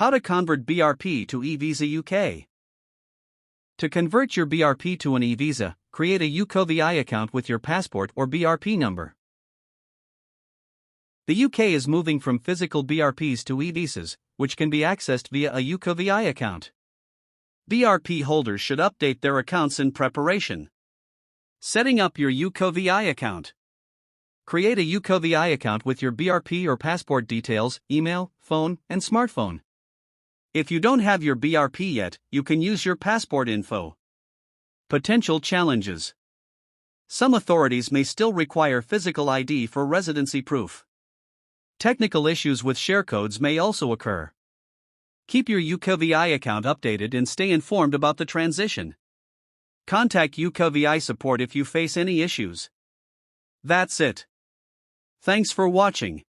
How to convert BRP to e-Visa UK. To convert your BRP to an e-Visa, create a UKVI account with your passport or BRP number. The UK is moving from physical BRPs to e-Visas, which can be accessed via a UKVI account. BRP holders should update their accounts in preparation. Setting up your UKVI account. Create a UKVI account with your BRP or passport details, email, phone, and smartphone. If you don't have your BRP yet, you can use your passport info. Potential challenges. Some authorities may still require physical ID for residency proof. Technical issues with share codes may also occur. Keep your UKVI account updated and stay informed about the transition. Contact UKVI support if you face any issues. That's it. Thanks for watching.